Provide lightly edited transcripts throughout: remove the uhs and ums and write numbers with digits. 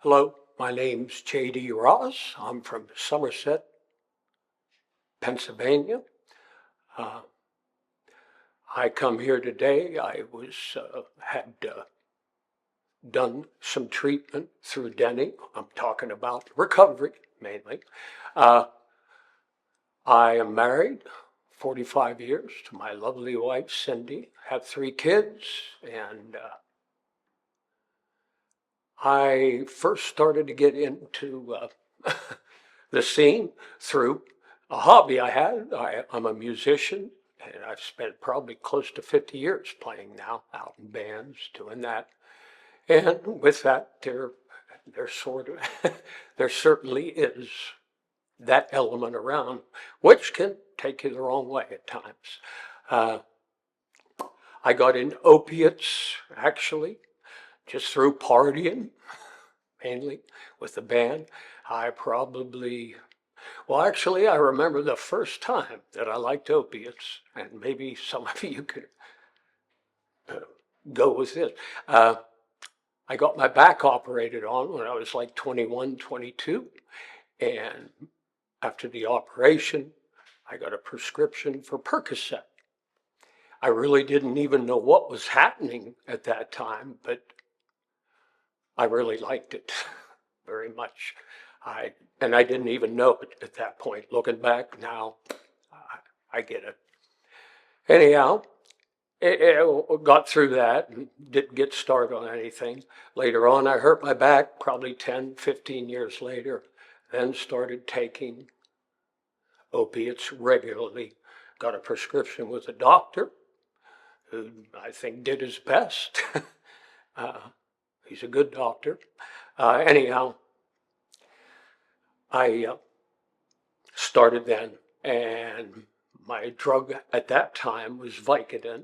Hello, my name's J.D. Ross. I'm from Somerset, Pennsylvania. Uh, I come here today. I had done some treatment through Denny. I'm talking about recovery mainly. Uh, I am married 45 years to my lovely wife, Cindy. Have three kids, and I first started to get into the scene through a hobby I had. I'm a musician, and I've spent probably close to 50 years playing now, out in bands, doing that. And with that, there sort of, there certainly is that element around, which can take you the wrong way at times. Uh, I got into opiates, actually, just through partying, mainly with the band. I probably Well, actually, I remember the first time that I liked opiates, and maybe some of you could uh, go with this. Uh, I got my back operated on when I was like 21, 22, and after the operation, I got a prescription for Percocet. I really didn't even know what was happening at that time, but I really liked it very much. I didn't even know it at that point. Looking back now, I get it. Anyhow, it got through that and didn't get started on anything. Later on, I hurt my back, probably 10, 15 years later, then started taking opiates regularly. Got a prescription with a doctor who I think did his best. uh, he's a good doctor. Anyhow, I started then, and my drug at that time was Vicodin.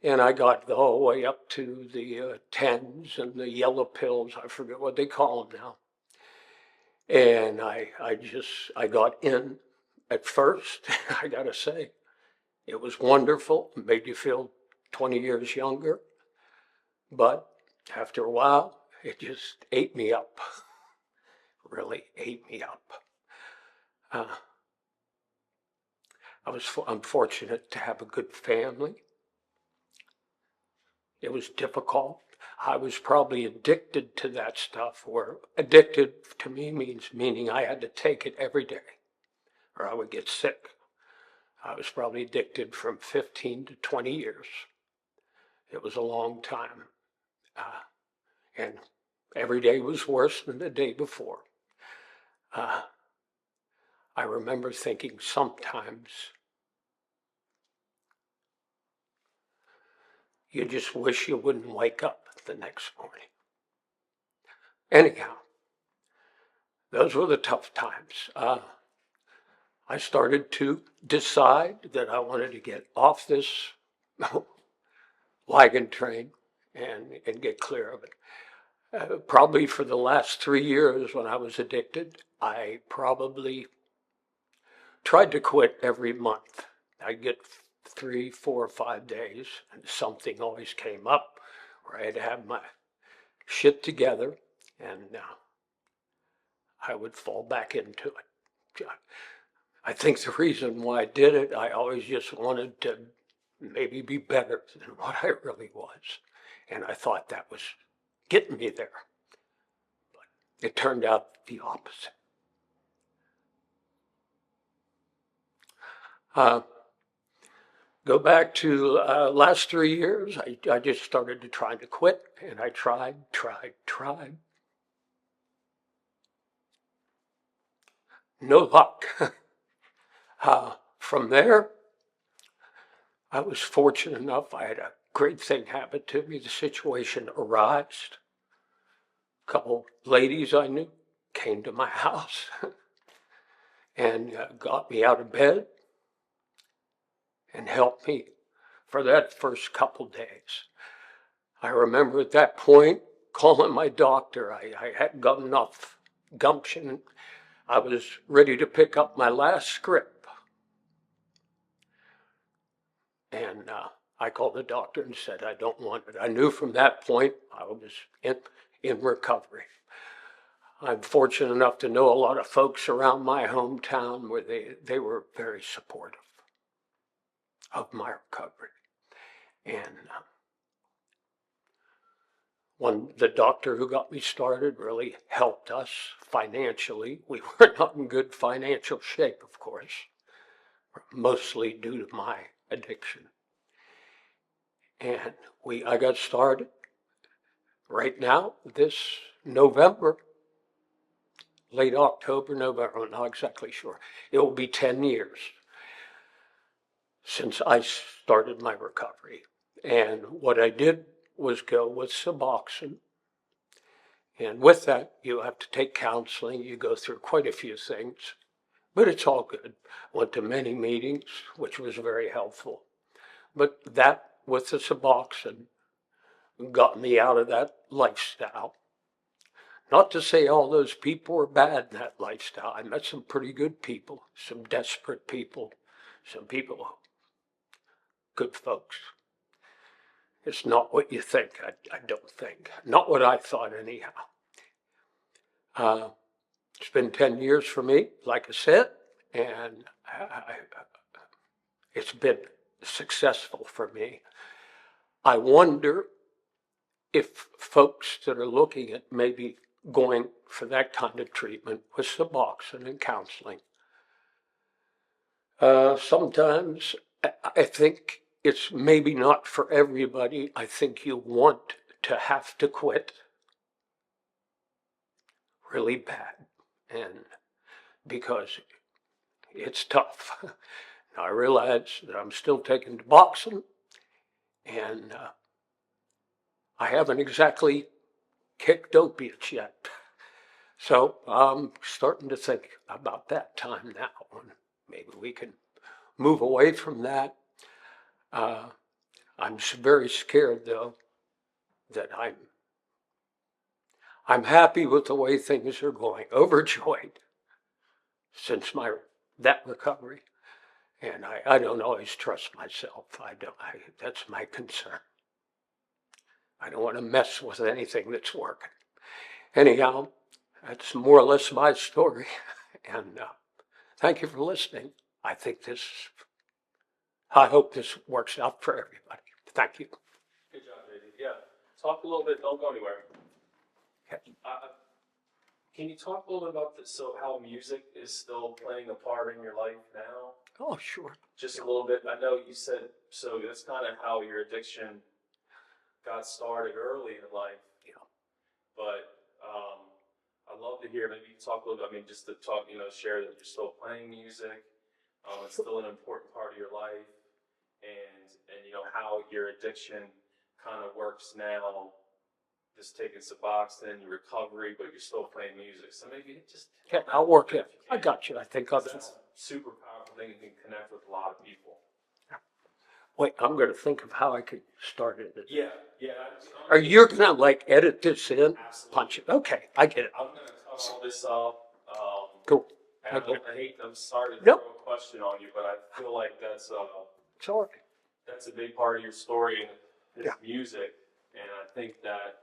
And I got the whole way up to the tens and the yellow pills. I forget what they call them now. And I got in at first. I got to say, it was wonderful. It made you feel 20 years younger. But after a while, it just ate me up. Really ate me up. Uh, I'm fortunate to have a good family. It was difficult. I was probably addicted to that stuff, or addicted to me meaning I had to take it every day or I would get sick. I was probably addicted from 15 to 20 years. It was a long time. Uh, and every day was worse than the day before. Uh, I remember thinking sometimes you just wish you wouldn't wake up the next morning. Anyhow, those were the tough times. I started to decide that I wanted to get off this wagon train and get clear of it. Probably for the last 3 years when I was addicted, I probably tried to quit every month. I'd get 3, 4, 5 days, and something always came up where I had to have my shit together, and I would fall back into it. I think the reason why I did it, I always just wanted to maybe be better than what I really was. And I thought that was getting me there. But it turned out the opposite. Uh, Go back to last 3 years, I just started to try to quit, and I tried. No luck. From there, I was fortunate enough, I had a great thing happen to me. The situation arose. A couple ladies I knew came to my house and got me out of bed and helped me for that first couple days. I remember at that point calling my doctor. I hadn't got enough gumption. I was ready to pick up my last script. And I called the doctor and said, I don't want it. I knew from that point I was in recovery. I'm fortunate enough to know a lot of folks around my hometown where they were very supportive of my recovery. And when the doctor who got me started really helped us financially. We were not in good financial shape, of course, mostly due to my addiction. And I got started right now this November, late October, November, I'm not exactly sure. It will be 10 years since I started my recovery. And what I did was go with Suboxone. And with that, you have to take counseling. You go through quite a few things, but it's all good. Went to many meetings, which was very helpful. But that with the Suboxone got me out of that lifestyle. Not to say all those people were bad in that lifestyle. I met some pretty good people, some desperate people, some people, good folks. It's not what you think, I don't think. Not what I thought, anyhow. It's been 10 years for me, like I said, and it's been successful for me. I wonder if folks that are looking at maybe going for that kind of treatment with Suboxone and counseling, sometimes I think it's maybe not for everybody. I think you want to have to quit really bad, and because it's tough. I realize that I'm still taking Suboxone, and I haven't exactly kicked opiates yet. So I'm starting to think about that time now, and maybe we can move away from that. I'm very scared, though, that I'm happy with the way things are going, overjoyed since that recovery. And I don't always trust myself. That's my concern. I don't want to mess with anything that's working. Anyhow, that's more or less my story. And thank you for listening. I hope this works out for everybody. Thank you. Good job, JD. Yeah. Talk a little bit. Don't go anywhere. Okay. Can you talk a little bit about how music is still playing a part in your life now? Oh, sure. Just a little bit. I know you said so. That's kind of how your addiction got started early in life. Yeah. But I'd love to hear maybe talk a little bit. I mean, just to talk, share that you're still playing music. It's still an important part of your life, and how your addiction kind of works now. Just taking Suboxone, your recovery, but you're still playing music. So maybe just I'll work it. I got you. I think that's a super powerful thing. You can connect with a lot of people. Wait, I'm going to think of how I could start it. Yeah. Are you going to like edit this in? Absolutely. Punch it. Okay, I get it. I'm going to cut all this up. Cool. And I'm sorry to Nope. throw a question on you, but I feel like that's It's all right. that's a big part of your story is Yeah. music, and I think that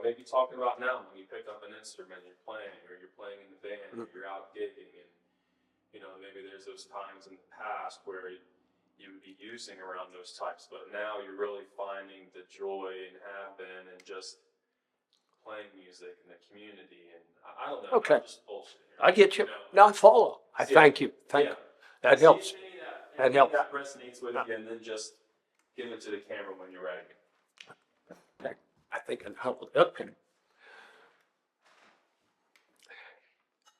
maybe talking about now when you pick up an instrument, you're playing, or you're playing in the band, or you're out gigging, and maybe there's those times in the past where you would be using around those types, but now you're really finding the joy and happen and just playing music in the community, and I don't know. Okay. I'm just bullshit here. I get you. No, I follow. I thank you. Thank you. That helps. That helps. That resonates with you, and then just give it to the camera when you're ready. I think I held it up.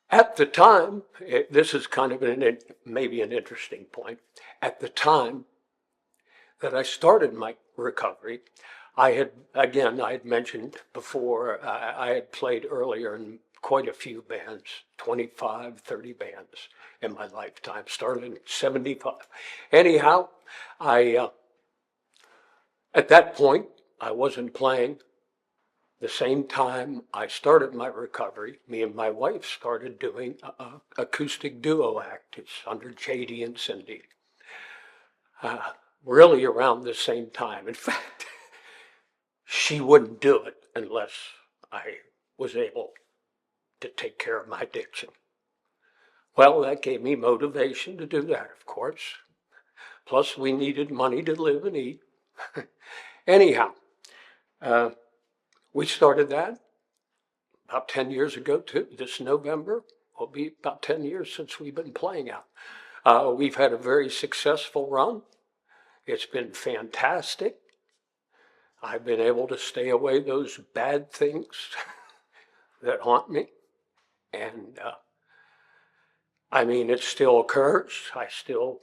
At the time, this is kind of maybe an interesting point. At the time that I started my recovery, I had mentioned before, I had played earlier in quite a few bands, 25, 30 bands in my lifetime, started in 75. Anyhow, at that point, I wasn't playing. The same time I started my recovery, me and my wife started doing an acoustic duo act. It's under JD and Cindy. Really around the same time. In fact, she wouldn't do it unless I was able to take care of my addiction. Well, that gave me motivation to do that, of course. Plus, we needed money to live and eat. Anyhow, we started that about 10 years ago, too. This November will be about 10 years since we've been playing out. We've had a very successful run. It's been fantastic. I've been able to stay away those bad things that haunt me. And I mean, it still occurs. I still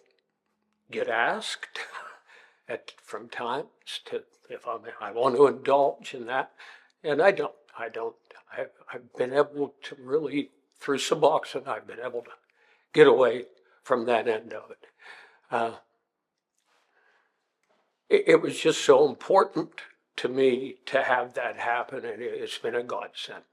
get asked from times to if I want to indulge in that, and I don't. I've been able to really, through Suboxone, I've been able to get away from that end of it. It was just so important to me to have that happen, and it's been a godsend.